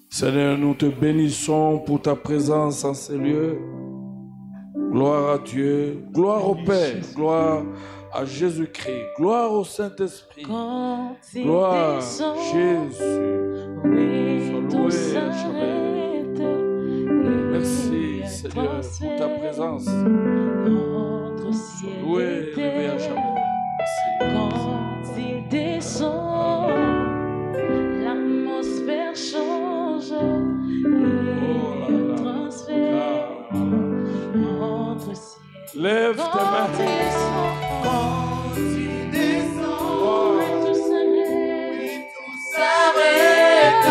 Seigneur, nous te bénissons pour ta présence en ces lieux. Gloire à Dieu, gloire au Père, gloire à Jésus-Christ, gloire au Saint-Esprit, gloire à Jésus. Sois loué à jamais. Merci Seigneur pour ta présence. Sois loué et élevé à jamais. Merci. Quand il descend, l'atmosphère change et transfère entre ciel. Lève tes mains. Quand il descend, Oh. tout s'arrête,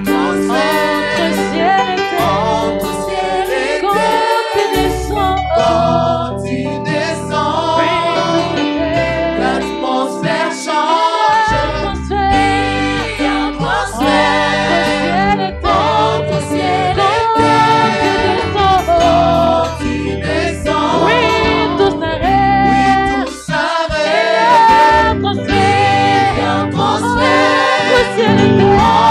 transfert entre ciel et terre. Quand il descend, l'atmosphère change, entre ciel et terre. Quand il descend, oui, tout s'arrête, transfert, entre ciel et terre.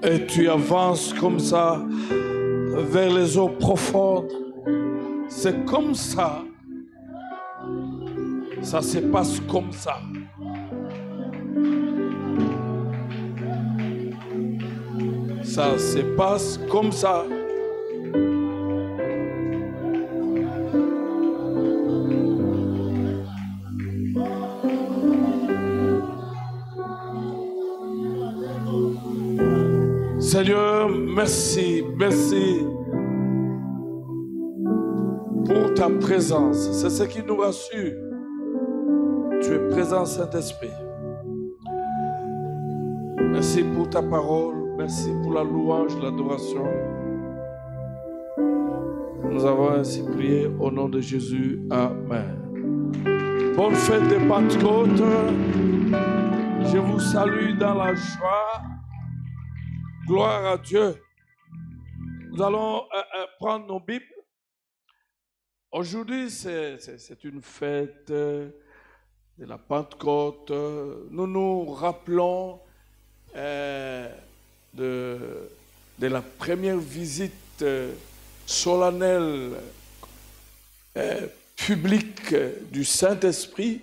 Et tu avances comme ça vers les eaux profondes. C'est comme ça. Ça se passe comme ça. Ça se passe comme ça. Seigneur, merci, merci pour ta présence. C'est ce qui nous rassure. Tu es présent, Saint-Esprit. Merci pour ta parole. Merci pour la louange, l'adoration. Nous avons ainsi prié au nom de Jésus. Amen. Bonne fête de Pentecôte. Je vous salue dans la joie. Gloire à Dieu. Nous allons prendre nos Bibles. Aujourd'hui, c'est une fête de la Pentecôte. Nous nous rappelons de la première visite solennelle publique du Saint-Esprit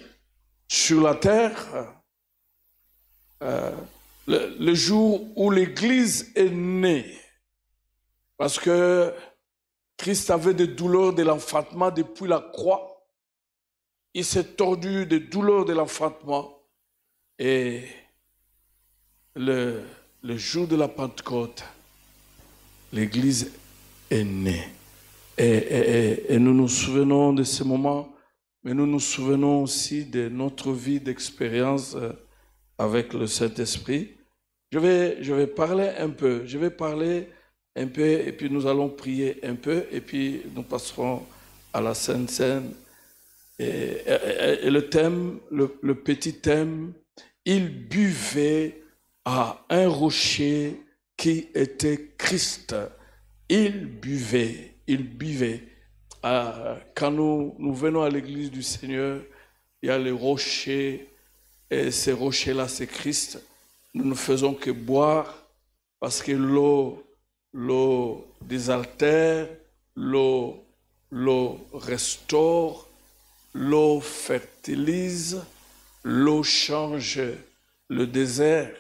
sur la terre. Le jour où l'Église est née, parce que Christ avait des douleurs de l'enfantement depuis la croix. Il s'est tordu des douleurs de l'enfantement. Et le jour de la Pentecôte, l'Église est née. Et nous nous souvenons de ce moment, mais nous nous souvenons aussi de notre vie d'expérience avec le Saint-Esprit. Je vais parler un peu. Je vais parler un peu et puis nous allons prier un peu et puis nous passerons à la Sainte Seine. Et le thème, le petit thème, il buvait à un rocher qui était Christ. Il buvait. Quand nous venons à l'église du Seigneur, il y a les rochers. Et ces rochers-là, c'est Christ. Nous ne faisons que boire parce que l'eau désaltère, l'eau restaure, l'eau fertilise, l'eau change le désert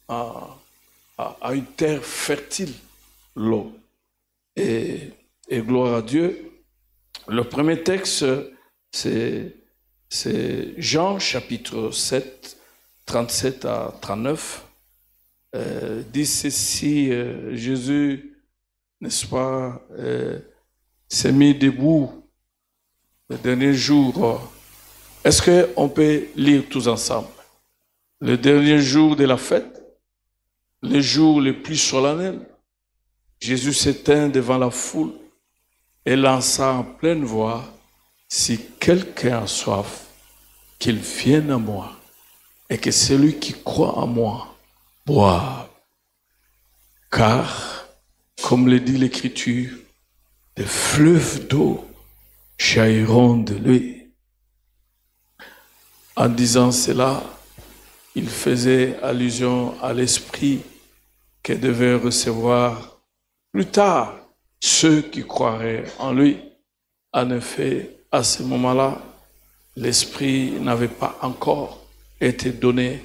à une terre fertile, l'eau. Et gloire à Dieu. Le premier texte, c'est Jean chapitre 7, 37 à 39. Dit ceci, Jésus, n'est-ce pas, s'est mis debout le dernier jour. Est-ce qu'on peut lire tous ensemble? Le dernier jour de la fête, le jour le plus solennel, Jésus s'éteint devant la foule et lança en pleine voix: si quelqu'un a soif, qu'il vienne à moi, et que celui qui croit en moi boive. Car, comme le dit l'Écriture, des fleuves d'eau jailliront de lui. En disant cela, il faisait allusion à l'Esprit que devaient recevoir plus tard ceux qui croiraient en lui. En effet, à ce moment-là, l'Esprit n'avait pas encore été donné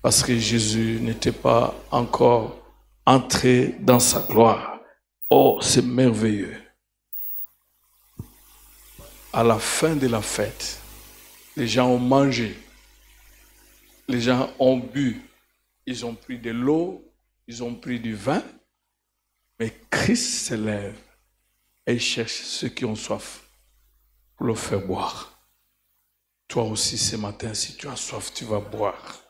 parce que Jésus n'était pas encore entré dans sa gloire. Oh, c'est merveilleux. À la fin de la fête, les gens ont mangé, les gens ont bu, ils ont pris de l'eau, ils ont pris du vin, mais Christ se lève et il cherche ceux qui ont soif pour le faire boire. Toi aussi ce matin, si tu as soif, tu vas boire.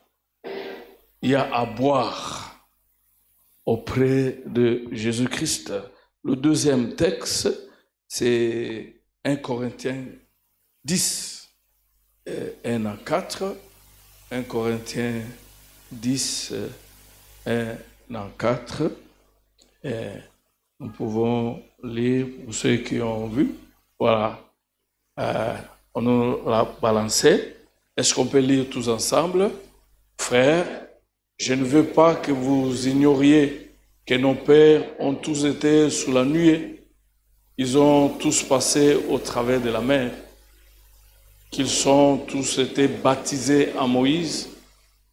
Il y a à boire auprès de Jésus-Christ. Le deuxième texte, c'est 1 Corinthiens 10, 1 à 4. 1 Corinthiens 10, 1 à 4. Et nous pouvons lire pour ceux qui ont vu. Voilà. On nous l'a balancé. Est-ce qu'on peut lire tous ensemble? Frères, je ne veux pas que vous ignoriez que nos pères ont tous été sous la nuée. Ils ont tous passé au travers de la mer. Qu'ils sont tous été baptisés à Moïse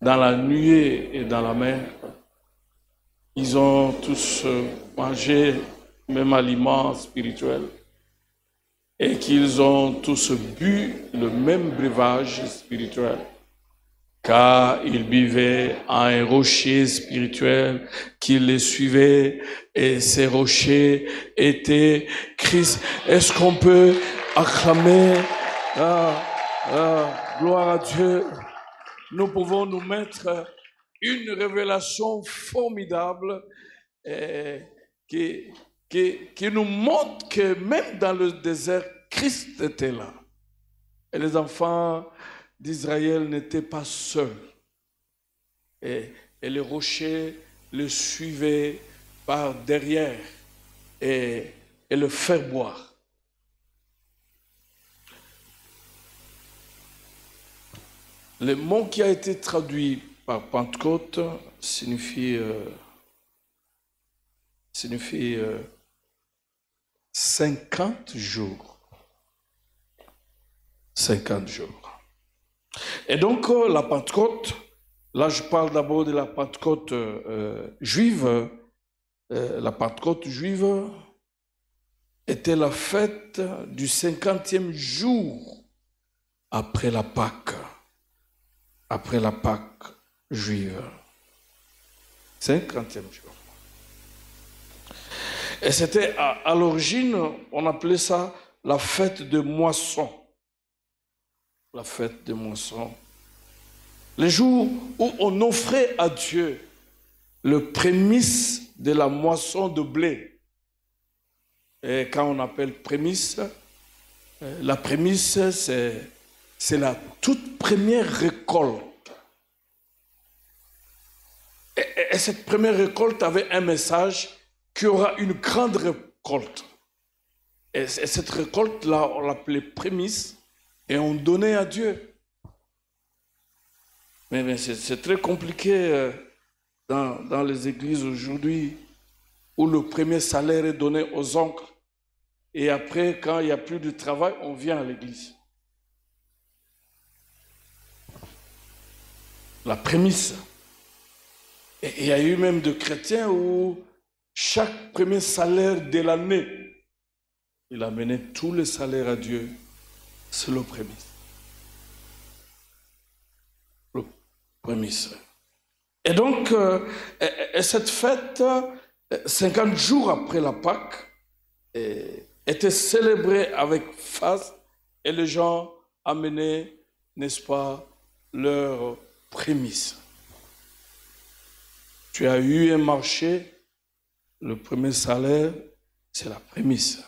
dans la nuée et dans la mer. Ils ont tous mangé le même aliment spirituel et qu'ils ont tous bu le même breuvage spirituel, car ils buvaient à un rocher spirituel qui les suivait et ces rochers étaient Christ. Est-ce qu'on peut acclamer? Gloire à Dieu. Nous pouvons nous mettre une révélation formidable qui nous montre que même dans le désert, Christ était là. Et les enfants d'Israël n'étaient pas seuls. Et les rochers le suivaient par derrière et le faire boire. Le mot qui a été traduit par Pentecôte signifie 50 jours. 50 jours. Et donc, la Pentecôte, là je parle d'abord de la Pentecôte juive. La Pentecôte juive était la fête du 50e jour après la Pâque. Après la Pâque juive. 50e jour. Et c'était à l'origine, on appelait ça la fête de moisson. La fête de moisson. Les jours où on offrait à Dieu le prémisse de la moisson de blé. Et quand on appelle prémisse, la prémisse, c'est la toute première récolte. Et cette première récolte avait un message qu'il y aura une grande récolte. Et cette récolte-là, on l'appelait prémisse et on donnait à Dieu. Mais c'est très compliqué dans les églises aujourd'hui où le premier salaire est donné aux oncles et après, quand il n'y a plus de travail, on vient à l'église. La prémisse. Et il y a eu même des chrétiens où chaque premier salaire de l'année, il amenait tous les salaires à Dieu. C'est le prémisse. Le prémisse. Et donc, cette fête, 50 jours après la Pâque, était célébrée avec faste et les gens amenaient, n'est-ce pas, leurs prémices. Tu as eu un marché, le premier salaire, c'est la prémisse.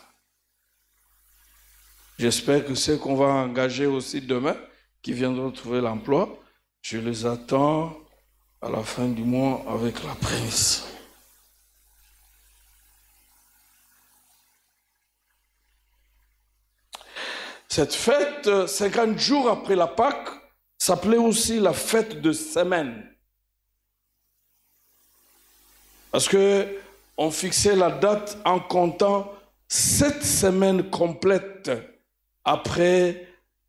J'espère que ceux qu'on va engager aussi demain, qui viendront trouver l'emploi, je les attends à la fin du mois avec la prémisse. Cette fête, 50 jours après la Pâque, s'appelait aussi la fête de semaine. Parce qu'on fixait la date en comptant 7 semaines complètes après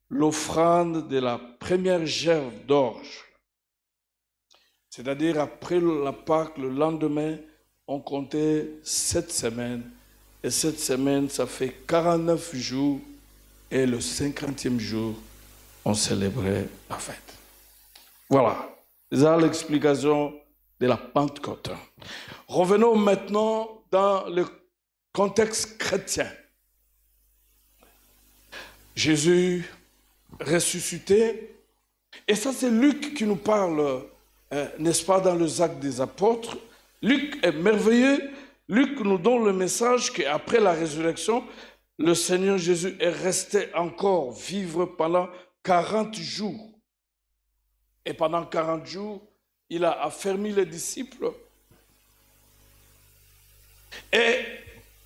l'offrande de la première gerbe d'orge. C'est-à-dire après la Pâque, le lendemain, on comptait 7 semaines. Et 7 semaines, ça fait 49 jours. Et le 50e jour, on célébrait la fête. Voilà, c'est l'explication de la Pentecôte. Revenons maintenant dans le contexte chrétien. Jésus ressuscité, et ça c'est Luc qui nous parle, n'est-ce pas, dans les Actes des Apôtres. Luc est merveilleux. Luc nous donne le message qu'après la résurrection, le Seigneur Jésus est resté encore vivre pendant 40 jours. Et pendant 40 jours, il a affermi les disciples. Et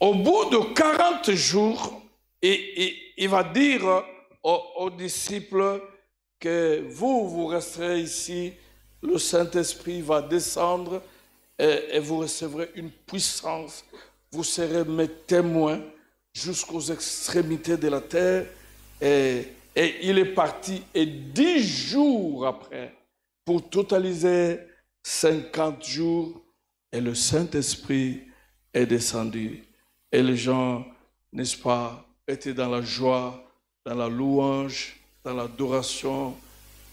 au bout de 40 jours, il va dire aux disciples que vous resterez ici, le Saint-Esprit va descendre et vous recevrez une puissance. Vous serez mes témoins jusqu'aux extrémités de la terre. Et il est parti, et 10 jours après, pour totaliser 50 jours, et le Saint-Esprit est descendu. Et les gens, n'est-ce pas, étaient dans la joie, dans la louange, dans l'adoration.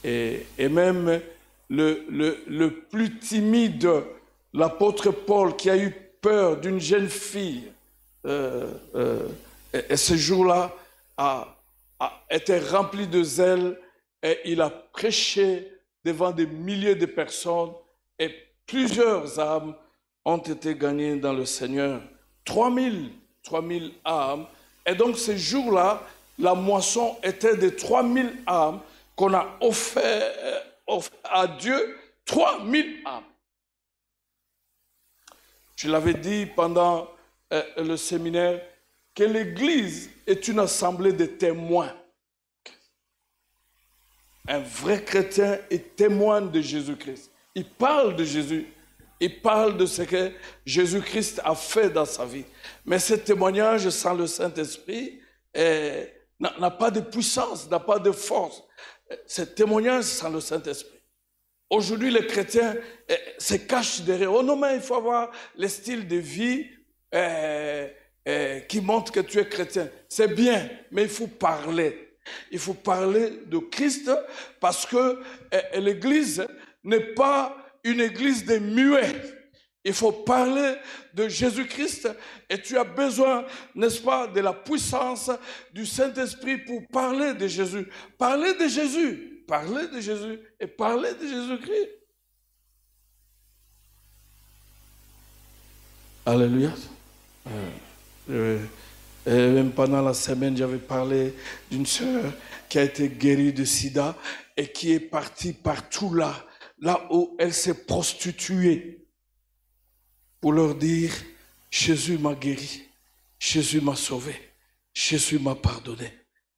Et même le plus timide, l'apôtre Paul, qui a eu peur d'une jeune fille, et ce jour-là a été rempli de zèle, et il a prêché devant des milliers de personnes, et plusieurs âmes ont été gagnées dans le Seigneur. 3000 âmes. Et donc ce jour-là, la moisson était de 3000 âmes qu'on a offert à Dieu, 3000 âmes. Je l'avais dit pendant le séminaire que l'Église est une assemblée de témoins. Un vrai chrétien est témoin de Jésus-Christ. Il parle de Jésus. Il parle de ce que Jésus-Christ a fait dans sa vie. Mais ce témoignage sans le Saint-Esprit n'a pas de puissance, n'a pas de force. Ce témoignage sans le Saint-Esprit. Aujourd'hui, les chrétiens se cachent derrière. Oh non, mais il faut avoir le style de vie qui montre que tu es chrétien. C'est bien, mais il faut parler. Il faut parler de Christ parce que l'Église n'est pas une église des muets. Il faut parler de Jésus-Christ et tu as besoin, n'est-ce pas, de la puissance du Saint-Esprit pour parler de Jésus. Parler de Jésus, parler de Jésus et parler de Jésus-Christ. Alléluia. Et même pendant la semaine, j'avais parlé d'une sœur qui a été guérie de sida et qui est partie partout là où elle s'est prostituée, pour leur dire, Jésus m'a guéri, Jésus m'a sauvé, Jésus m'a pardonné,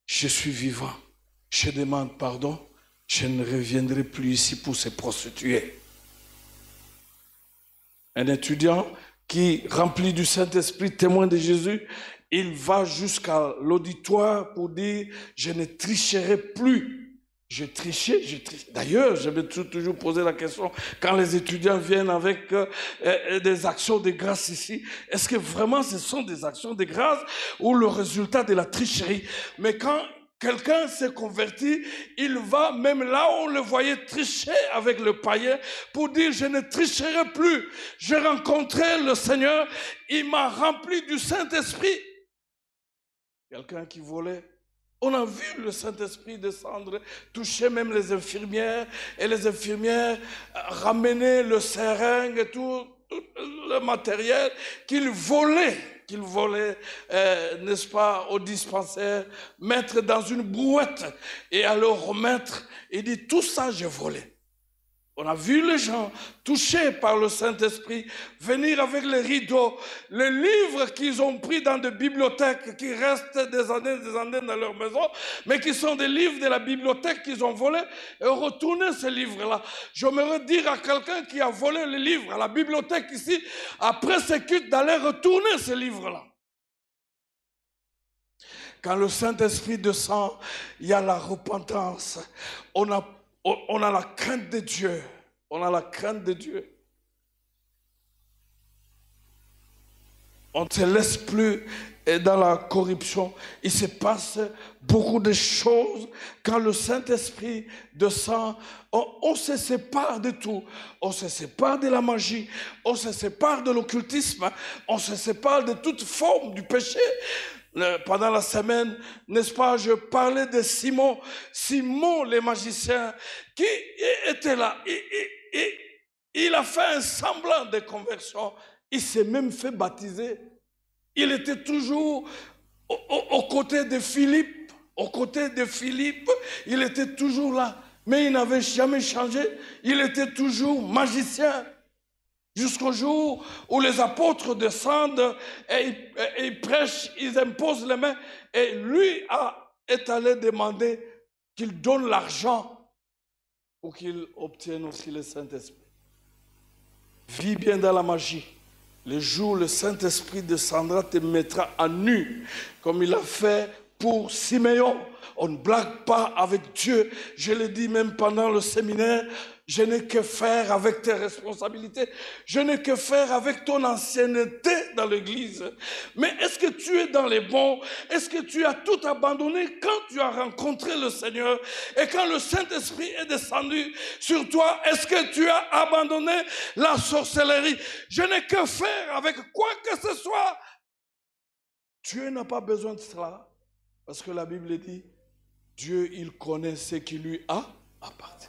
je suis vivant, je demande pardon, je ne reviendrai plus ici pour se prostituer. Un étudiant qui, rempli du Saint-Esprit, témoin de Jésus, il va jusqu'à l'auditoire pour dire, je ne tricherai plus. Je trichais. D'ailleurs, je vais toujours poser la question, quand les étudiants viennent avec des actions de grâce ici, est-ce que vraiment ce sont des actions de grâce ou le résultat de la tricherie? Mais quand quelqu'un s'est converti, il va même là où on le voyait tricher avec le païen pour dire, je ne tricherai plus. J'ai rencontré le Seigneur, il m'a rempli du Saint-Esprit. Quelqu'un qui volait. On a vu le Saint-Esprit descendre, toucher même les infirmières, et les infirmières ramener le seringue et tout le matériel qu'ils volaient, n'est-ce pas, au dispensaire, mettre dans une brouette et à le remettre. Il dit, tout ça, j'ai volé. On a vu les gens touchés par le Saint-Esprit venir avec les rideaux, les livres qu'ils ont pris dans des bibliothèques qui restent des années dans leur maison, mais qui sont des livres de la bibliothèque qu'ils ont volés et retourner ces livres-là. J'aimerais dire à quelqu'un qui a volé les livres à la bibliothèque ici, après ce culte, d'aller retourner ces livres-là. Quand le Saint-Esprit descend, il y a la repentance. On a la crainte de Dieu. On a la crainte de Dieu. On ne se laisse plus dans la corruption. Il se passe beaucoup de choses quand le Saint-Esprit descend. On se sépare de tout. On se sépare de la magie. On se sépare de l'occultisme. On se sépare de toute forme du péché. Pendant la semaine, n'est-ce pas, je parlais de Simon le magicien, qui était là. Il a fait un semblant de conversion. Il s'est même fait baptiser. Il était toujours aux côtés de Philippe. Il était toujours là. Mais il n'avait jamais changé. Il était toujours magicien. Jusqu'au jour où les apôtres descendent et ils prêchent, ils imposent les mains. Et lui est allé demander qu'il donne l'argent pour qu'il obtienne aussi le Saint-Esprit. vis bien dans la magie. Le jour où le Saint-Esprit descendra, te mettra à nu, comme il a fait pour Siméon. On ne blague pas avec Dieu. Je l'ai dit même pendant le séminaire, je n'ai que faire avec tes responsabilités. Je n'ai que faire avec ton ancienneté dans l'église. Mais est-ce que tu es dans les bons? Est-ce que tu as tout abandonné quand tu as rencontré le Seigneur? Et quand le Saint-Esprit est descendu sur toi, est-ce que tu as abandonné la sorcellerie? Je n'ai que faire avec quoi que ce soit. Dieu n'a pas besoin de cela. Parce que la Bible dit, Dieu, il connaît ce qui lui appartient.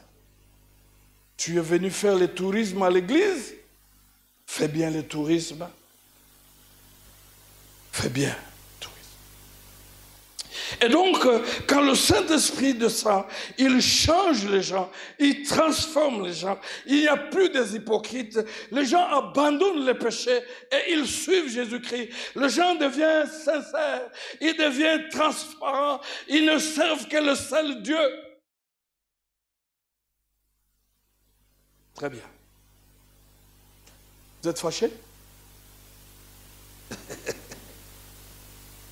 Tu es venu faire le tourisme à l'église? Fais bien le tourisme. Fais bien le tourisme. Et donc, quand le Saint-Esprit descend, il change les gens, il transforme les gens. Il n'y a plus des hypocrites. Les gens abandonnent les péchés et ils suivent Jésus-Christ. Les gens deviennent sincères, ils deviennent transparents, ils ne servent que le seul Dieu. Très bien. Vous êtes fâchés?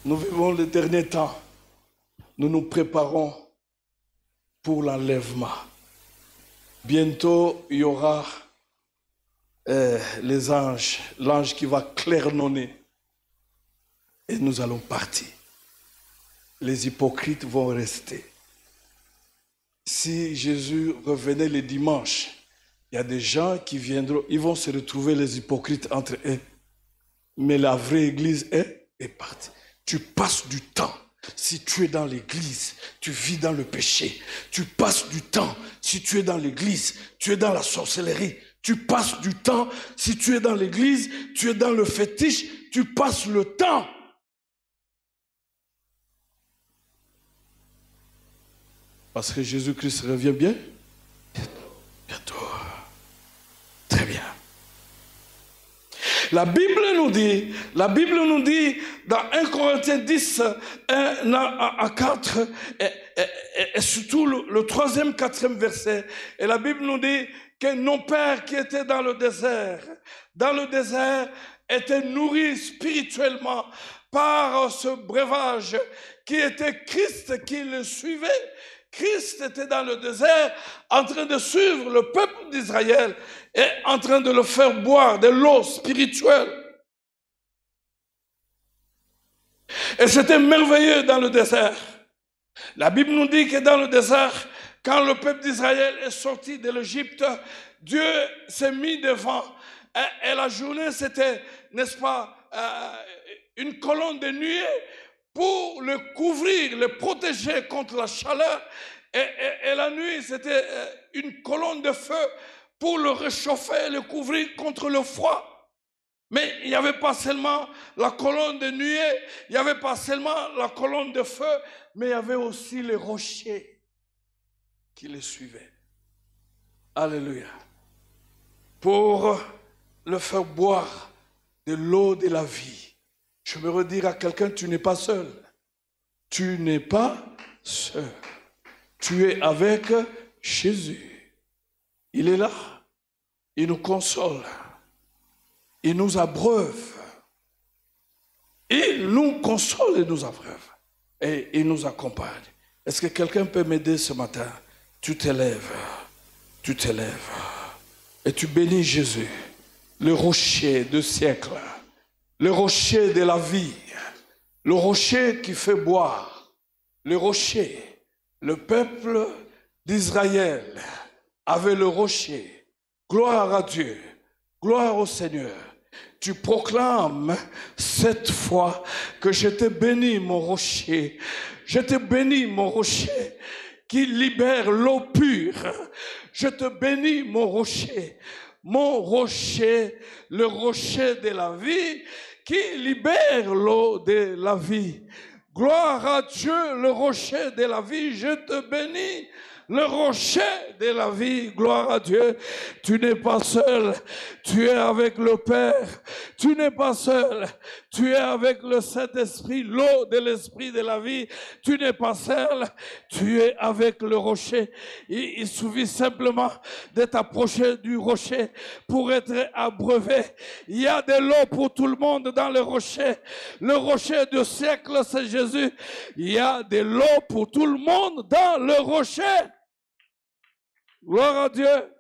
Nous vivons les derniers temps. Nous nous préparons pour l'enlèvement. Bientôt, il y aura les anges, l'ange qui va claironner. Et nous allons partir. Les hypocrites vont rester. Si Jésus revenait le dimanche, il y a des gens qui viendront, ils vont se retrouver les hypocrites entre eux. Mais la vraie église est partie. Tu passes du temps. Si tu es dans l'église, tu vis dans le péché. Tu passes du temps. Si tu es dans l'église, tu es dans la sorcellerie. Tu passes du temps. Si tu es dans l'église, tu es dans le fétiche. Tu passes le temps. Parce que Jésus-Christ revient bien. Bientôt. Très bien. La Bible nous dit dans 1 Corinthiens 10, 1 à 4, et surtout le 3e, 4e verset, et la Bible nous dit que nos pères qui étaient dans le désert, étaient nourris spirituellement par ce breuvage qui était Christ qui le suivait. Christ était dans le désert en train de suivre le peuple d'Israël et en train de le faire boire de l'eau spirituelle. Et c'était merveilleux dans le désert. La Bible nous dit que dans le désert, quand le peuple d'Israël est sorti de l'Égypte, Dieu s'est mis devant. Et la journée, c'était, n'est-ce pas, une colonne de nuée pour le couvrir, le protéger contre la chaleur. Et la nuit, c'était une colonne de feu pour le réchauffer, le couvrir contre le froid. Mais il n'y avait pas seulement la colonne de nuée, il n'y avait pas seulement la colonne de feu, mais il y avait aussi les rochers qui les suivaient. Alléluia. Pour le faire boire de l'eau de la vie. Je me redire à quelqu'un, tu n'es pas seul. Tu n'es pas seul. Tu es avec Jésus. Il est là. Il nous console. Il nous abreuve. Il nous console et nous abreuve. Et il nous accompagne. Est-ce que quelqu'un peut m'aider ce matin? Tu t'élèves. Tu t'élèves. Et tu bénis Jésus, le rocher de siècle. Le rocher de la vie, le rocher qui fait boire, le rocher. Le peuple d'Israël avait le rocher. Gloire à Dieu, gloire au Seigneur. Tu proclames cette fois que je te bénis mon rocher. Je te bénis mon rocher qui libère l'eau pure. Je te bénis mon rocher, le rocher de la vie qui libère l'eau de la vie. Gloire à Dieu, le rocher de la vie, je te bénis. Le rocher de la vie, gloire à Dieu. Tu n'es pas seul, tu es avec le Père. Tu n'es pas seul, Tu es avec le Saint-Esprit, l'eau de l'Esprit de la vie. Tu n'es pas seul, tu es avec le rocher. Il suffit simplement de t'approcher du rocher pour être abreuvé. Il y a de l'eau pour tout le monde dans le rocher. Le rocher du siècle, c'est Jésus. Il y a de l'eau pour tout le monde dans le rocher. Gloire à Dieu.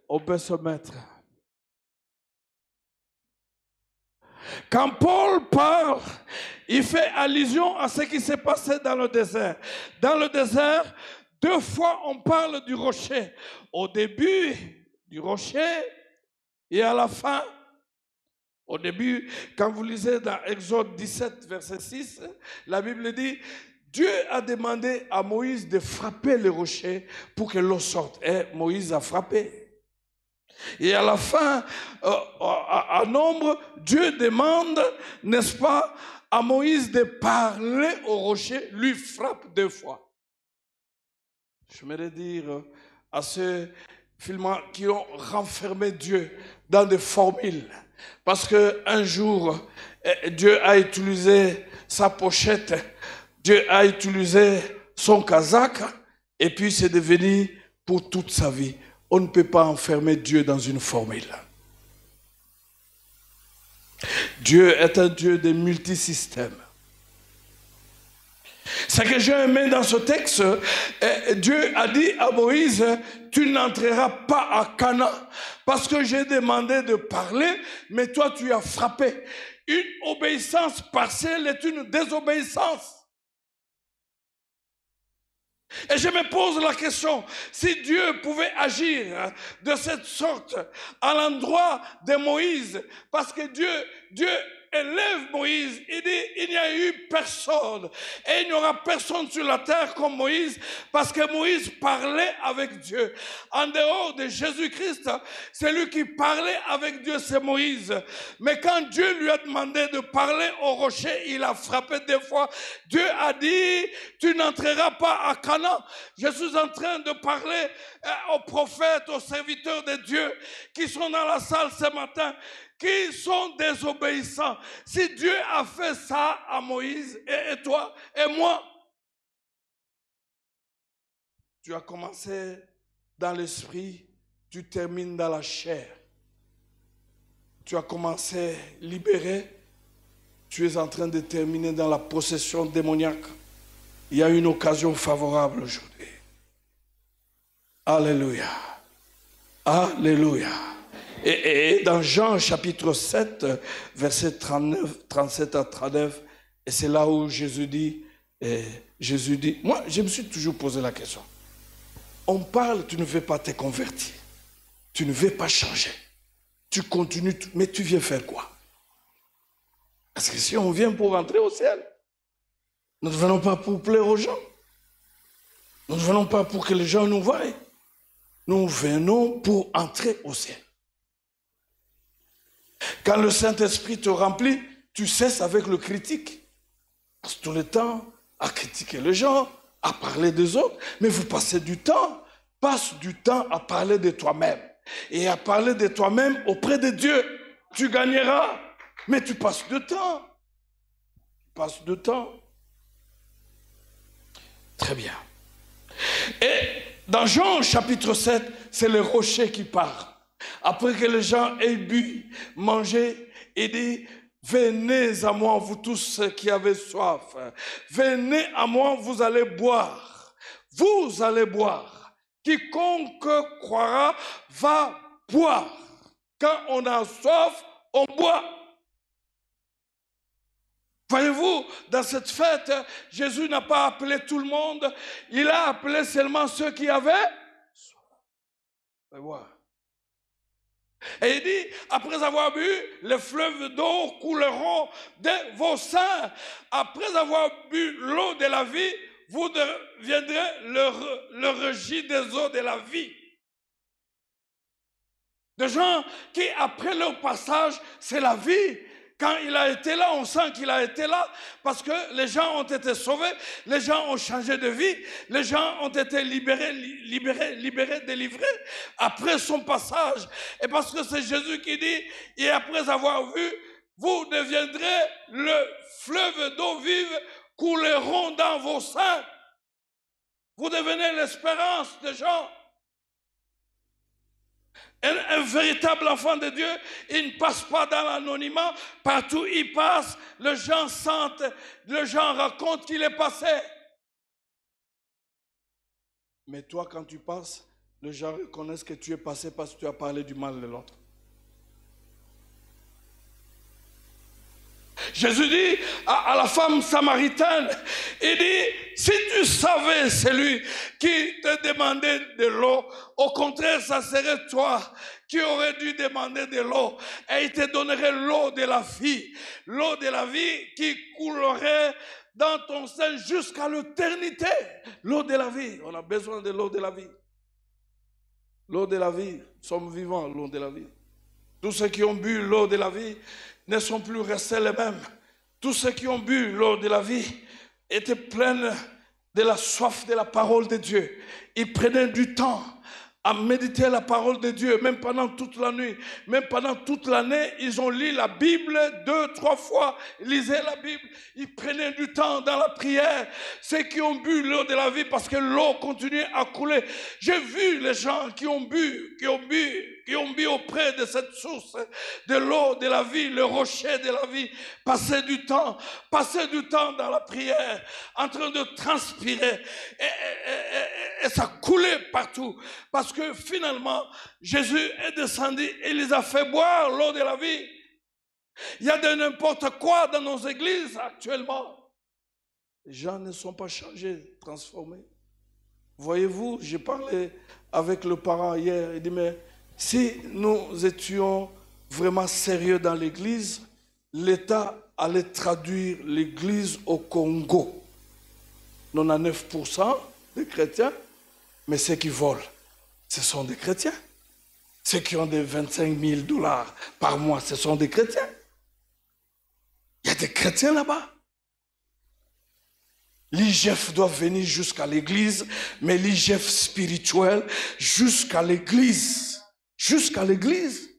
On peut se mettre. Quand Paul parle, il fait allusion à ce qui s'est passé dans le désert. Dans le désert, 2 fois on parle du rocher. Au début du rocher et à la fin. Au début, quand vous lisez dans Exode 17, verset 6, la Bible dit, Dieu a demandé à Moïse de frapper le rocher pour que l'eau sorte. Et Moïse a frappé. Et à la fin, à Nombre, Dieu demande, n'est-ce pas, à Moïse de parler au rocher, lui frappe 2 fois. Je voudrais dire à ceux finalement qui ont renfermé Dieu dans des formules, parce qu'un jour, Dieu a utilisé sa pochette, Dieu a utilisé son casaque, et puis c'est devenu pour toute sa vie. On ne peut pas enfermer Dieu dans une formule. Dieu est un Dieu de multisystèmes. Ce que j'ai aimé dans ce texte, Dieu a dit à Moïse, tu n'entreras pas à Canaan parce que j'ai demandé de parler, mais toi tu as frappé. Une obéissance partielle est une désobéissance. Et je me pose la question, si Dieu pouvait agir de cette sorte à l'endroit de Moïse, parce que Dieu élève Moïse, il dit, il n'y a eu personne, et il n'y aura personne sur la terre comme Moïse, parce que Moïse parlait avec Dieu. En dehors de Jésus-Christ, celui qui parlait avec Dieu, c'est Moïse. Mais quand Dieu lui a demandé de parler au rocher, il a frappé 2 fois. Dieu a dit, tu n'entreras pas à Canaan. Je suis en train de parler aux prophètes, aux serviteurs de Dieu qui sont dans la salle ce matin, qui sont désobéissants. Si Dieu a fait ça à Moïse et toi et moi, tu as commencé dans l'esprit, tu termines dans la chair. Tu as commencé libéré, tu es en train de terminer dans la possession démoniaque. Il y a une occasion favorable aujourd'hui. Alléluia. Alléluia. Et dans Jean chapitre 7, verset 37 à 39, et c'est là où Jésus dit, moi je me suis toujours posé la question. On parle, tu ne veux pas te convertir, tu ne veux pas changer, tu continues, mais tu viens faire quoi? Parce que si on vient pour rentrer au ciel, nous ne venons pas pour plaire aux gens, nous ne venons pas pour que les gens nous voient, nous venons pour entrer au ciel. Quand le Saint-Esprit te remplit, tu cesses avec le critique. Passe tout le temps à critiquer les gens, à parler des autres, mais vous passez du temps, passe du temps à parler de toi-même. Et à parler de toi-même auprès de Dieu. Tu gagneras, mais tu passes de temps. Tu passes de temps. Très bien. Et dans Jean chapitre 7, c'est le rocher qui parle. Après que les gens aient bu, mangé, il dit, venez à moi, vous tous qui avez soif. Venez à moi, vous allez boire. Vous allez boire. Quiconque croira va boire. Quand on a soif, on boit. Voyez-vous, dans cette fête, Jésus n'a pas appelé tout le monde. Il a appelé seulement ceux qui avaient soif. Vous voir. Et il dit, après avoir bu, les fleuves d'eau couleront de vos seins. Après avoir bu l'eau de la vie, vous deviendrez le régime des eaux de la vie. Des gens qui, après leur passage, c'est la vie. quand il a été là, on sent qu'il a été là parce que les gens ont été sauvés, les gens ont changé de vie, les gens ont été libérés, délivrés après son passage. Et parce que c'est Jésus qui dit, et après avoir vu, vous deviendrez le fleuve d'eau vive couleront dans vos seins. Vous devenez l'espérance des gens. Un véritable enfant de Dieu, il ne passe pas dans l'anonymat. Partout où il passe, les gens sentent, les gens racontent qu'il est passé. Mais toi, quand tu passes, les gens reconnaissent que tu es passé parce que tu as parlé du mal de l'autre. Jésus dit à la femme samaritaine, il dit, si tu savais celui qui te demandait de l'eau, au contraire, ça serait toi qui aurais dû demander de l'eau et il te donnerait l'eau de la vie qui coulerait dans ton sein jusqu'à l'éternité. L'eau de la vie, on a besoin de l'eau de la vie. L'eau de la vie, nous sommes vivants, l'eau de la vie. Tous ceux qui ont bu l'eau de la vie ne sont plus restés les mêmes. Tous ceux qui ont bu l'eau de la vie étaient pleins de la soif de la parole de Dieu. Ils prenaient du temps à méditer la parole de Dieu, même pendant toute la nuit, même pendant toute l'année, ils ont lu la Bible 2, 3 fois, ils lisaient la Bible, ils prenaient du temps dans la prière. Ceux qui ont bu l'eau de la vie, parce que l'eau continuait à couler. J'ai vu les gens qui ont bu auprès de cette source de l'eau de la vie, le rocher de la vie, passer du temps dans la prière, en train de transpirer, et ça coulait partout, parce que finalement, Jésus est descendu et les a fait boire l'eau de la vie. Il y a de n'importe quoi dans nos églises actuellement. Les gens ne sont pas changés, transformés. Voyez-vous, j'ai parlé avec le parent hier, il dit, mais si nous étions vraiment sérieux dans l'église, l'État allait traduire l'église au Congo. 99% des chrétiens, mais ceux qui volent, ce sont des chrétiens. Ceux qui ont des 25 000 $ par mois, ce sont des chrétiens. Il y a des chrétiens là-bas. L'IGF doit venir jusqu'à l'église, mais l'IGF spirituel jusqu'à l'église. Jusqu'à l'église.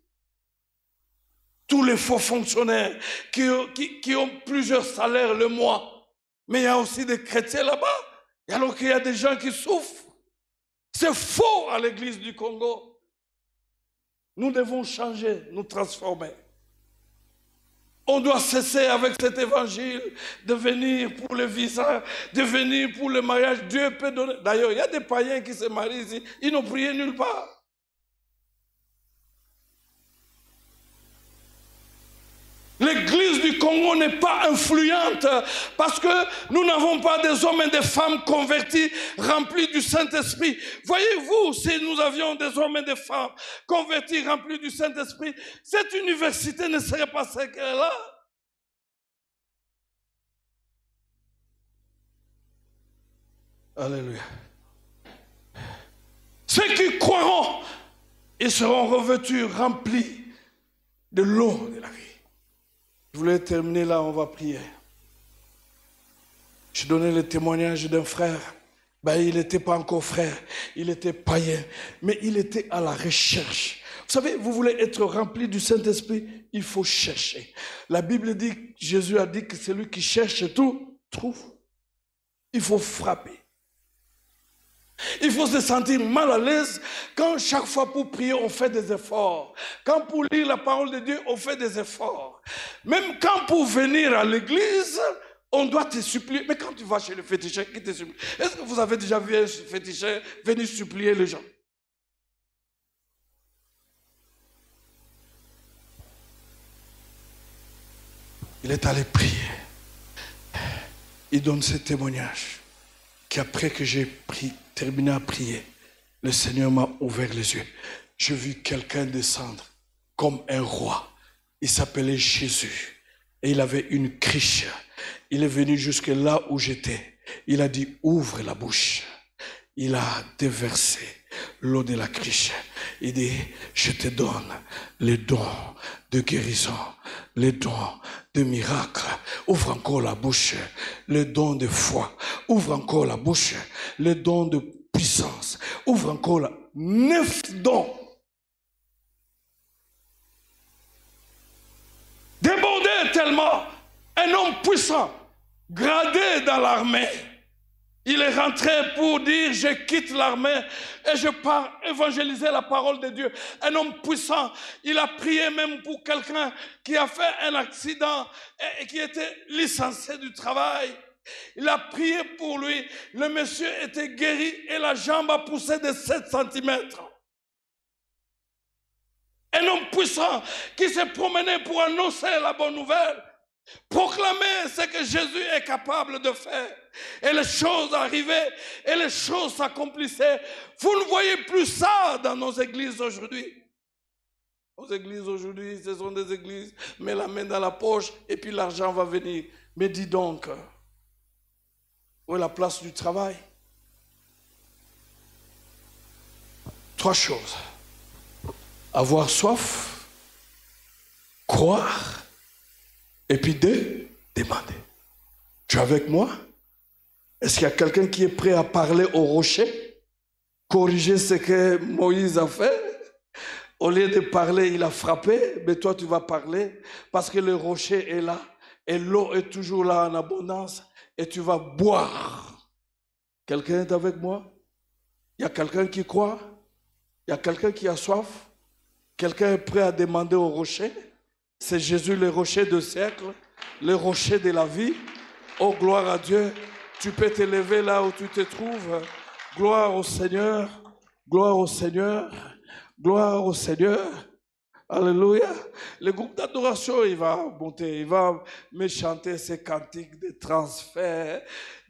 Tous les faux fonctionnaires qui ont plusieurs salaires le mois. Mais il y a aussi des chrétiens là-bas. Et alors qu'il y a des gens qui souffrent. C'est faux à l'église du Congo. Nous devons changer, nous transformer. On doit cesser avec cet évangile de venir pour le visa, de venir pour le mariage. Dieu peut donner. D'ailleurs, il y a des païens qui se marient ici. Ils n'ont prié nulle part. L'église du Congo n'est pas influente parce que nous n'avons pas des hommes et des femmes convertis, remplis du Saint-Esprit. Voyez-vous, si nous avions des hommes et des femmes convertis, remplis du Saint-Esprit, cette université ne serait pas ce qu'elle est là. Alléluia. Ceux qui croiront, ils seront revêtus, remplis de l'eau de la vie. Je voulais terminer là, on va prier. Je donnais le témoignage d'un frère. Il n'était pas encore frère, il était païen, mais il était à la recherche. Vous savez, vous voulez être rempli du Saint-Esprit, il faut chercher. La Bible dit, Jésus a dit que celui qui cherche tout, trouve. Il faut frapper. Il faut se sentir mal à l'aise quand chaque fois pour prier, on fait des efforts. Quand pour lire la parole de Dieu, on fait des efforts. Même quand pour venir à l'église, on doit te supplier. Mais quand tu vas chez le féticheur, qui te supplie? Est-ce que vous avez déjà vu un féticheur venir supplier les gens? Il est allé prier. Il donne ce témoignage qu'après que j'ai terminé à prier, le Seigneur m'a ouvert les yeux. J'ai vu quelqu'un descendre comme un roi. Il s'appelait Jésus. Et il avait une criche. Il est venu jusque là où j'étais. Il a dit, ouvre la bouche. Il a déversé l'eau de la criche. Il dit, je te donne les dons de guérison, les dons de miracles. Ouvre encore la bouche, les dons de foi. Ouvre encore la bouche, les dons de puissance. Ouvre encore la... 9 dons. Débordé tellement, un homme puissant, gradé dans l'armée. Il est rentré pour dire, je quitte l'armée et je pars évangéliser la parole de Dieu. Un homme puissant, il a prié même pour quelqu'un qui a fait un accident et qui était licencié du travail. Il a prié pour lui. Le monsieur était guéri et la jambe a poussé de 7 cm. Un homme puissant qui s'est promené pour annoncer la bonne nouvelle. Proclamer ce que Jésus est capable de faire. Et les choses arrivaient et les choses s'accomplissaient. Vous ne voyez plus ça dans nos églises aujourd'hui. Nos églises aujourd'hui, ce sont des églises, mets la main dans la poche et puis l'argent va venir. Mais dis donc, où est la place du travail? 3 choses. Avoir soif, croire, et puis demander. Tu es avec moi? Est-ce qu'il y a quelqu'un qui est prêt à parler au rocher? Corriger ce que Moïse a fait? Au lieu de parler, il a frappé. Mais toi, tu vas parler parce que le rocher est là et l'eau est toujours là en abondance et tu vas boire. Quelqu'un est avec moi? Il y a quelqu'un qui croit? Il y a quelqu'un qui a soif? Quelqu'un est prêt à demander au rocher? C'est Jésus, le rocher de siècle, le rocher de la vie. Oh, gloire à Dieu. Tu peux t'élever là où tu te trouves. Gloire au Seigneur. Gloire au Seigneur. Gloire au Seigneur. Alléluia. Le groupe d'adoration, il va monter. Il va me chanter ces cantiques de transfert,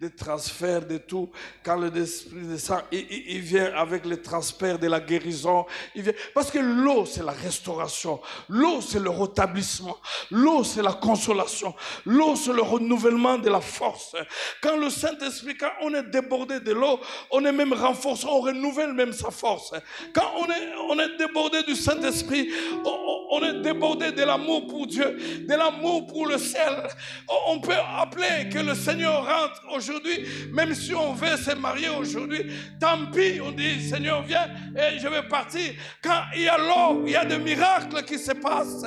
de tout. Quand l'Esprit descend, il vient avec le transfert de la guérison. Il vient, parce que l'eau, c'est la restauration. L'eau, c'est le rétablissement. L'eau, c'est la consolation. L'eau, c'est le renouvellement de la force. Quand le Saint-Esprit, quand on est débordé de l'eau, on est même renforcé, on renouvelle même sa force. Quand on est débordé du Saint-Esprit, on est débordé de l'amour pour Dieu, de l'amour pour le ciel. On peut appeler que le Seigneur rentre aujourd'hui, même si on veut se marier aujourd'hui. Tant pis, on dit Seigneur viens et je vais partir. Quand il y a l'eau, il y a des miracles qui se passent.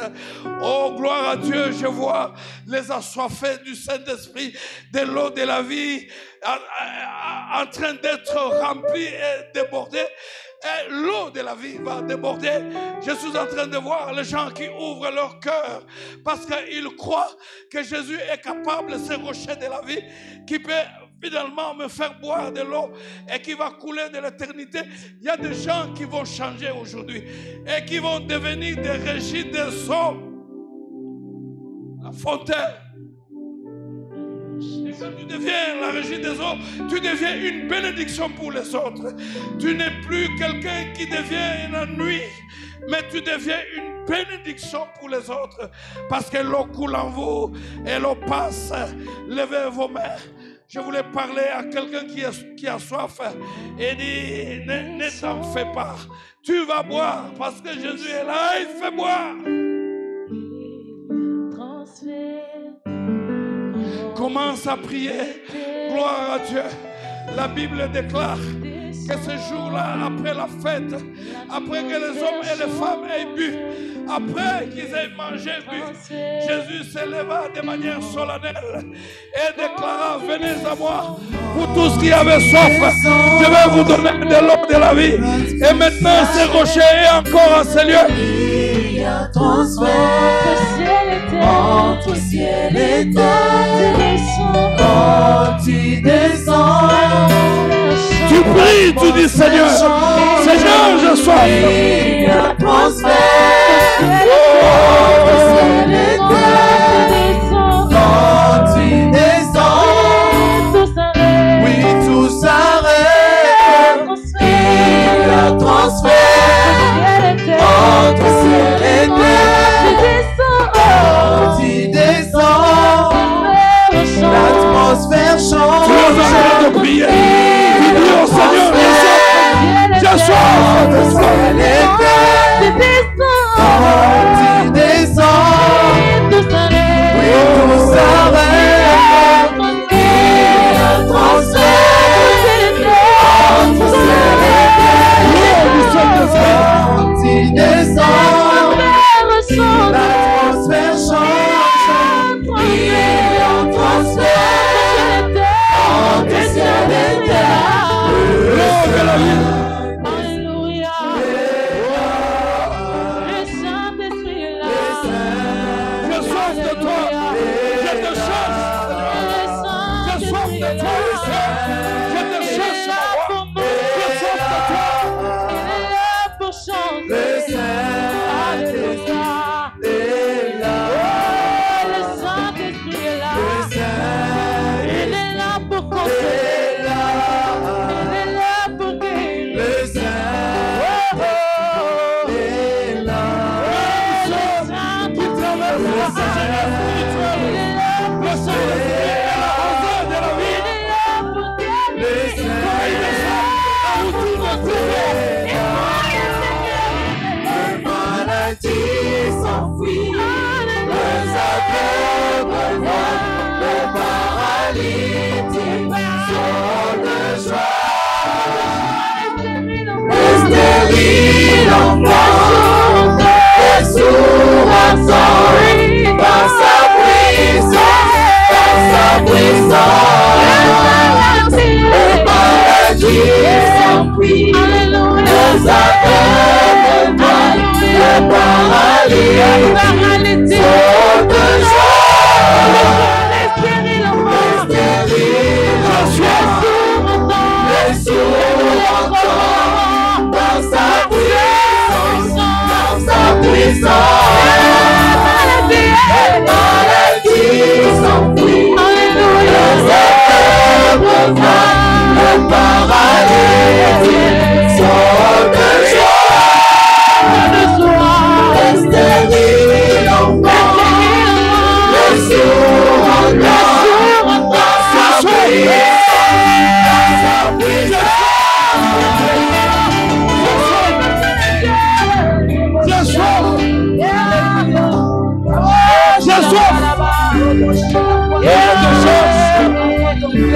Oh gloire à Dieu, je vois les assoiffés du Saint-Esprit, de l'eau de la vie en train d'être remplis et débordés. Et l'eau de la vie va déborder. Je suis en train de voir les gens qui ouvrent leur cœur parce qu'ils croient que Jésus est capable, ce rocher de la vie, qui peut finalement me faire boire de l'eau et qui va couler de l'éternité. Il y a des gens qui vont changer aujourd'hui et qui vont devenir des régis des eaux. La fontaine. Et quand tu deviens la régie des eaux, tu deviens une bénédiction pour les autres. Tu n'es plus quelqu'un qui devient un ennui, mais tu deviens une bénédiction pour les autres. Parce que l'eau coule en vous et l'eau passe. Levez vos mains. Je voulais parler à quelqu'un qui a soif et dit, ne t'en fais pas. Tu vas boire parce que Jésus est là, il fait boire. Commence à prier. Gloire à Dieu. La Bible déclare que ce jour-là, après la fête, après que les hommes et les femmes aient bu, après qu'ils aient mangé et bu, Jésus s'éleva de manière solennelle et déclara, venez à moi, vous tous qui avez soif, je vais vous donner de l'eau de la vie. Et maintenant, ce rocher est encore en ce lieu. Il y a un transfert entre ciel et terre. Quand tu descends, tu pries, tu dis Seigneur, Seigneur, je sois. il y a un transfert entre ciel et terre. Quand tu descends, oui, tout s'arrête. Il y a un transfert entre ciel et terre. Quand tu descends, l'atmosphère change. Tu es en train de prier. Tu dis au Seigneur, je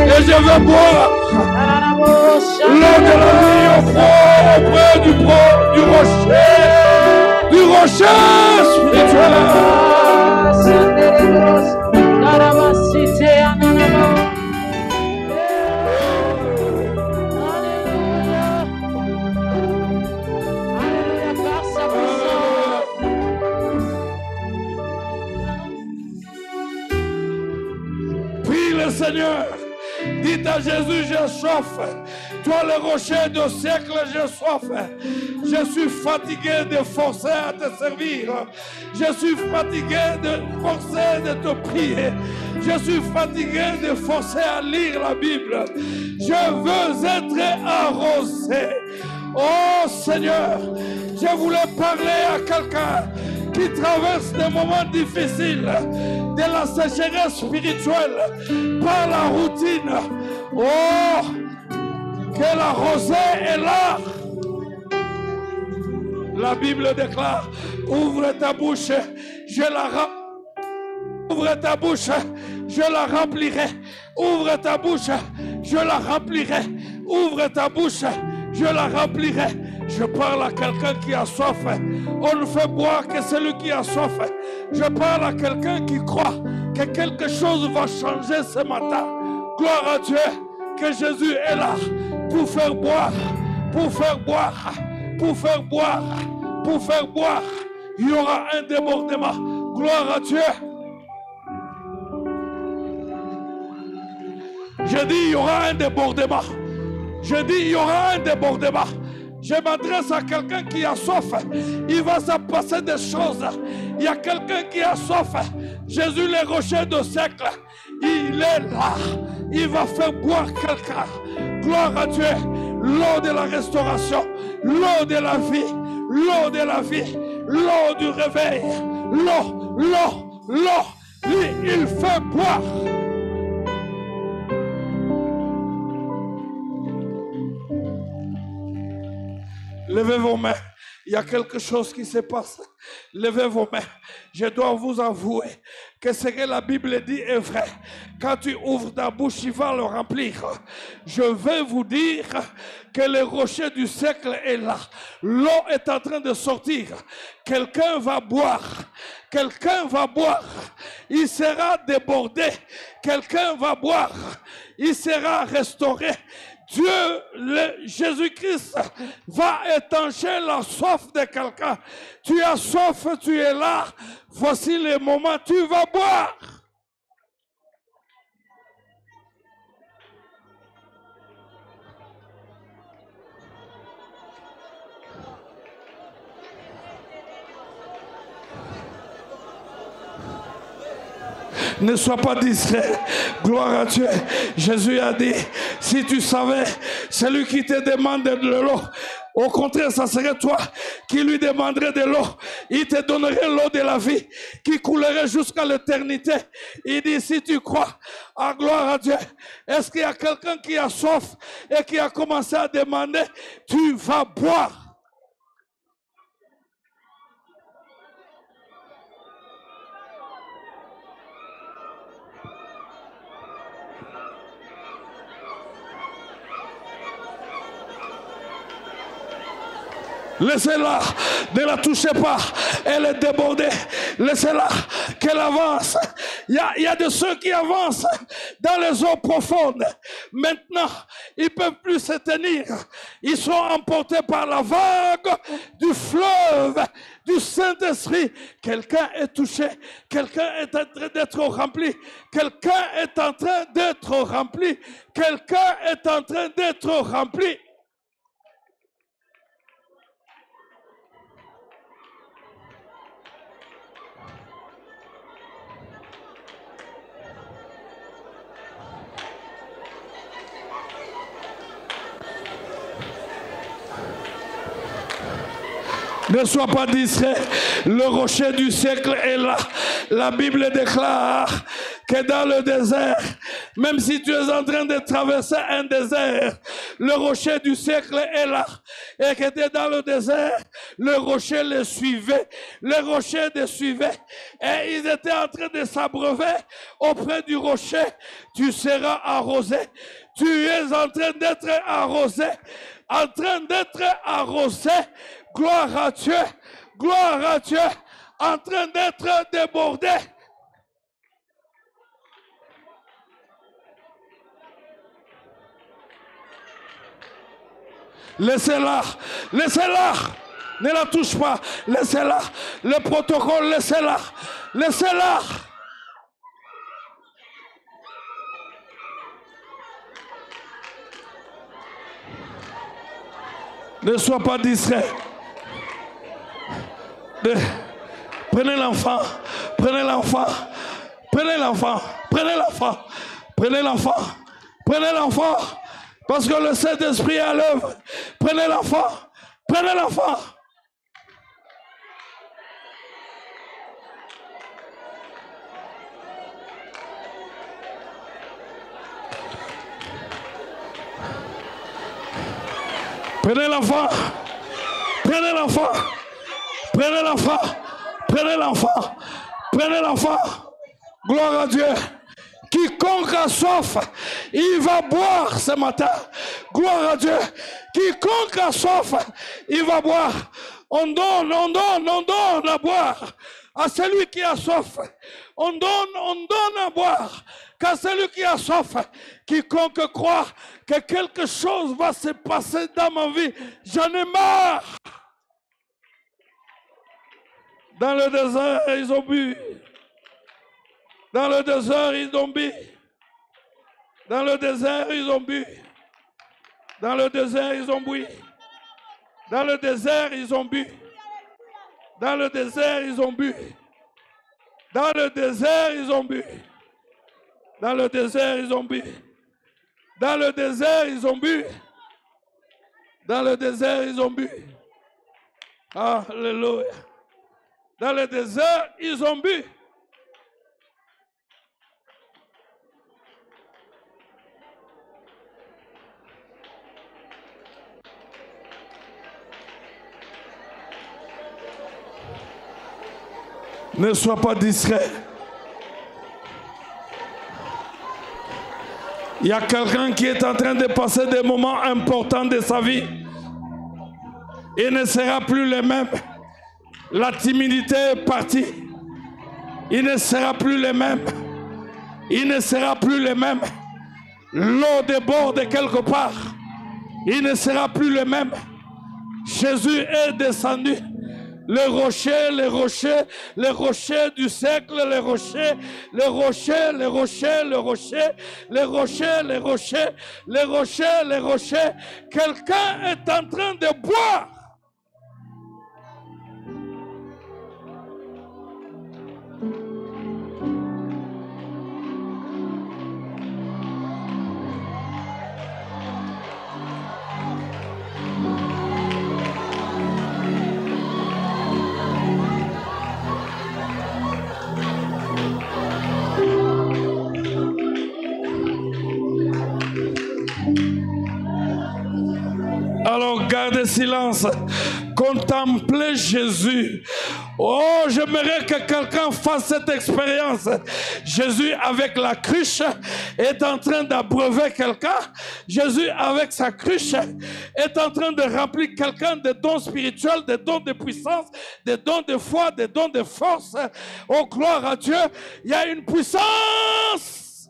Et je veux boire l'eau de la vie au fond, auprès du rocher spirituel. Seigneur, dites à Jésus, j'ai soif. Toi, le rocher de siècle, j'ai soif. Je suis fatigué de forcer à te servir. Je suis fatigué de forcer de te prier. Je suis fatigué de forcer à lire la Bible. Je veux être arrosé. Oh Seigneur, je voulais parler à quelqu'un qui traverse des moments difficiles, de la sécheresse spirituelle, par la routine. Oh, que la rosée est là. La Bible déclare, ouvre ta bouche, je la ouvre ta bouche, je la remplirai. Ouvre ta bouche, je la remplirai. Ouvre ta bouche, je la remplirai. Je parle à quelqu'un qui a soif. On ne fait boire que celui qui a soif. Je parle à quelqu'un qui croit que quelque chose va changer ce matin. Gloire à Dieu, que Jésus est là pour faire boire, pour faire boire, pour faire boire, pour faire boire. Il y aura un débordement. Gloire à Dieu. Je dis, il y aura un débordement. Je dis, il y aura un débordement. Je m'adresse à quelqu'un qui a soif. Il va se passer des choses. Il y a quelqu'un qui a soif. Jésus, le rocher de siècle, il est là. Il va faire boire quelqu'un. Gloire à Dieu. L'eau de la restauration. L'eau de la vie. L'eau de la vie. L'eau du réveil. L'eau. Il fait boire. Levez vos mains. Il y a quelque chose qui se passe. Levez vos mains. Je dois vous avouer que ce que la Bible dit est vrai. Quand tu ouvres ta bouche, il va le remplir. Je vais vous dire que le rocher du siècle est là. L'eau est en train de sortir. Quelqu'un va boire. Quelqu'un va boire. Il sera débordé. Quelqu'un va boire. Il sera restauré. Dieu, Jésus-Christ, va étancher la soif de quelqu'un. Tu as soif, tu es là. Voici le moment, tu vas boire. Ne sois pas distrait. Gloire à Dieu. Jésus a dit, si tu savais, celui qui te demande de l'eau, au contraire, ça serait toi qui lui demanderais de l'eau. Il te donnerait l'eau de la vie qui coulerait jusqu'à l'éternité. Il dit, si tu crois, à gloire à Dieu, est-ce qu'il y a quelqu'un qui a soif et qui a commencé à demander, tu vas boire? Laissez-la, ne la touchez pas, elle est débordée. Laissez-la, qu'elle avance. Il y a de ceux qui avancent dans les eaux profondes. Maintenant, ils ne peuvent plus se tenir. Ils sont emportés par la vague du fleuve du Saint-Esprit. Quelqu'un est touché, quelqu'un est en train d'être rempli, quelqu'un est en train d'être rempli, quelqu'un est en train d'être rempli. Ne sois pas distrait. Le rocher du siècle est là. La Bible déclare que dans le désert, même si tu es en train de traverser un désert, le rocher du siècle est là. Et que tu es dans le désert, le rocher les suivait. Le rocher les suivait. Et ils étaient en train de s'abreuver auprès du rocher. Tu seras arrosé. Tu es en train d'être arrosé. En train d'être arrosé. Gloire à Dieu, gloire à Dieu, en train d'être débordé. Laissez-la, laissez-la, ne la touche pas, laissez-la, le protocole, laissez-la, laissez-la. Ne sois pas distrait. Prenez l'enfant, prenez l'enfant, prenez l'enfant, prenez l'enfant, prenez l'enfant, prenez l'enfant, parce que le Saint-Esprit est à l'œuvre. Prenez l'enfant, prenez l'enfant. Prenez l'enfant, prenez l'enfant. Prenez l'enfant, prenez l'enfant, prenez l'enfant. Gloire à Dieu. Quiconque a soif, il va boire ce matin. Gloire à Dieu. Quiconque a soif, il va boire. On donne à boire à celui qui a soif. On donne à boire qu'à celui qui a soif. Quiconque croit que quelque chose va se passer dans ma vie, j'en ai marre. Dans le désert, ils ont bu. Dans le désert, ils ont bu. Dans le désert, ils ont bu. Dans le désert, ils ont bu. Dans le désert, ils ont bu. Dans le désert, ils ont bu. Dans le désert, ils ont bu. Dans le désert, ils ont bu. Dans le désert, ils ont bu. Dans le désert, ils ont bu. Alléluia. Dans le désert, ils ont bu. Ne sois pas distrait. Il y a quelqu'un qui est en train de passer des moments importants de sa vie. Il ne sera plus le même. La timidité est partie. Il ne sera plus le même. Il ne sera plus le même. L'eau déborde quelque part. Il ne sera plus le même. Jésus est descendu. Les rochers, les rochers, les rochers du siècle, les rochers, les rochers, les rochers, les rochers, les rochers, les rochers, les rochers, les rochers. Quelqu'un est en train de boire. Alors gardez silence, contemplez Jésus. Oh, j'aimerais que quelqu'un fasse cette expérience. Jésus avec la cruche est en train d'abreuver quelqu'un. Jésus avec sa cruche est en train de remplir quelqu'un de dons spirituels, des dons de puissance, des dons de foi, des dons de force. Oh, gloire à Dieu, il y a une puissance.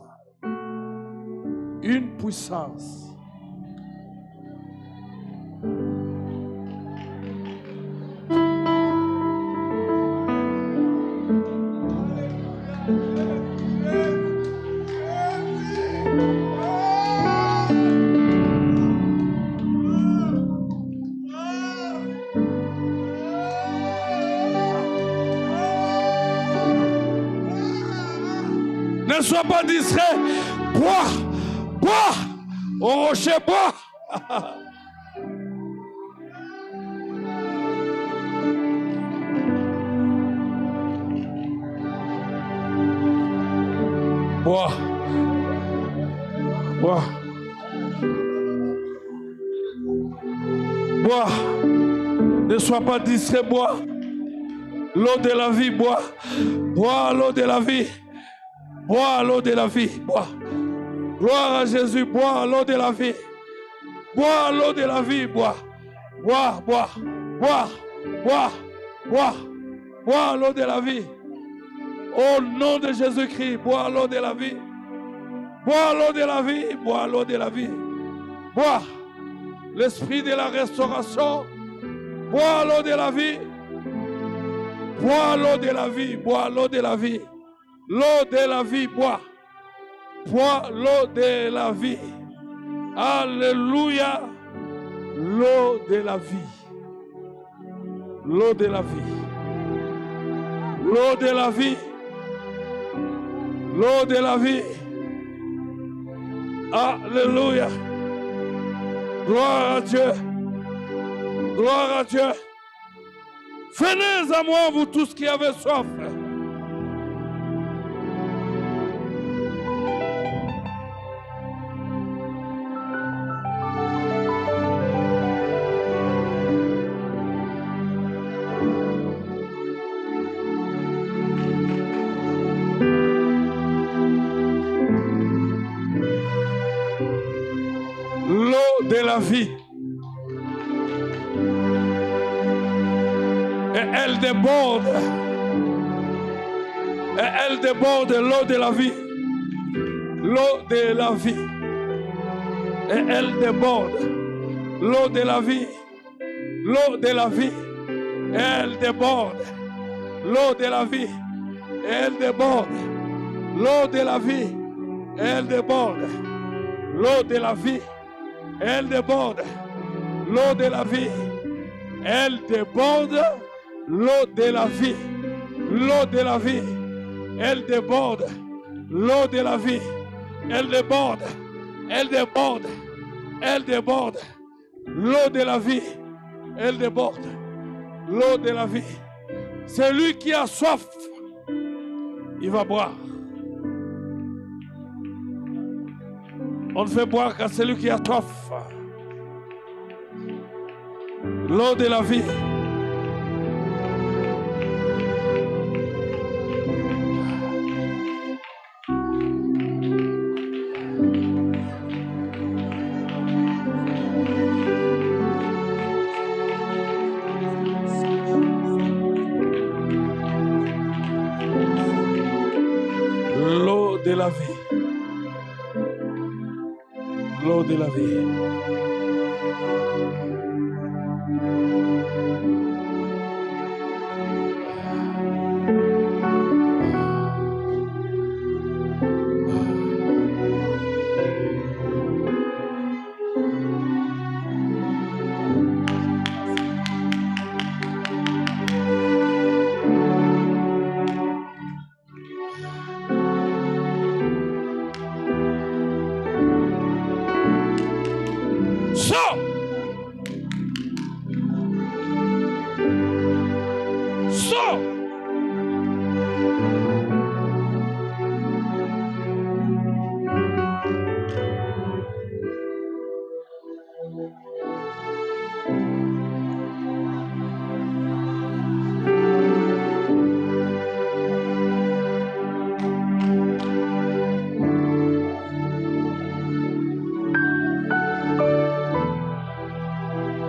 Une puissance. Ne sois pas distrait. Bois, bois. Au rocher, bois. Bois. Bois. Bois. Ne sois pas distrait, bois. L'eau de la vie, bois. Bois l'eau de la vie. Bois l'eau de la vie. Bois. Gloire à Jésus. Bois l'eau de la vie. Bois l'eau de la vie. Bois. Bois, bois, bois, bois, bois. Bois l'eau de la vie. Au nom de Jésus-Christ, bois l'eau de la vie. Bois l'eau de la vie. Bois l'eau de la vie. Bois l'esprit de la restauration. Bois l'eau de la vie. Bois l'eau de la vie. Bois l'eau de la vie. L'eau de la vie, bois. Bois l'eau de la vie. Alléluia. L'eau de la vie. L'eau de la vie. L'eau de la vie. L'eau de la vie. Alléluia. Gloire à Dieu. Gloire à Dieu. Venez à moi, vous tous qui avez soif. L'eau de la vie. Et elle déborde. Et elle déborde l'eau de la vie. L'eau de la vie. Et elle déborde l'eau de la vie. L'eau de la vie. Et elle déborde l'eau de la vie. Et elle déborde l'eau de la vie. Et elle déborde l'eau de la vie. Elle déborde l'eau de la vie. Elle déborde l'eau de la vie. L'eau de la vie. Elle déborde l'eau de la vie. Elle déborde. Elle déborde. Elle déborde l'eau de la vie. Elle déborde l'eau de la vie. Celui qui a soif, il va boire. On ne fait boire qu'à celui qui a soif. L'eau de la vie. l'eau de la vie.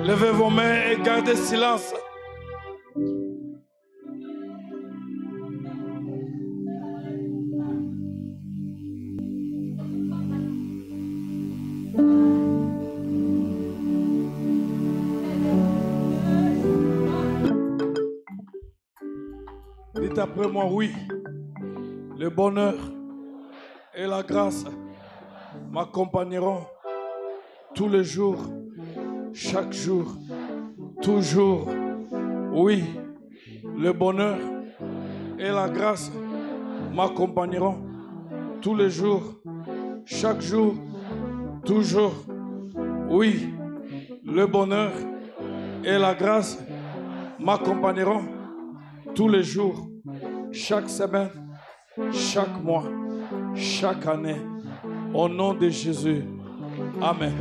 Levez vos mains et gardez silence. Dites après moi, oui, le bonheur et la grâce m'accompagneront tous les jours, chaque jour, toujours. Oui, le bonheur et la grâce m'accompagneront tous les jours, chaque jour, toujours. Oui, le bonheur et la grâce m'accompagneront tous les jours, chaque semaine, chaque mois, chaque année. Au nom de Jésus. Amen.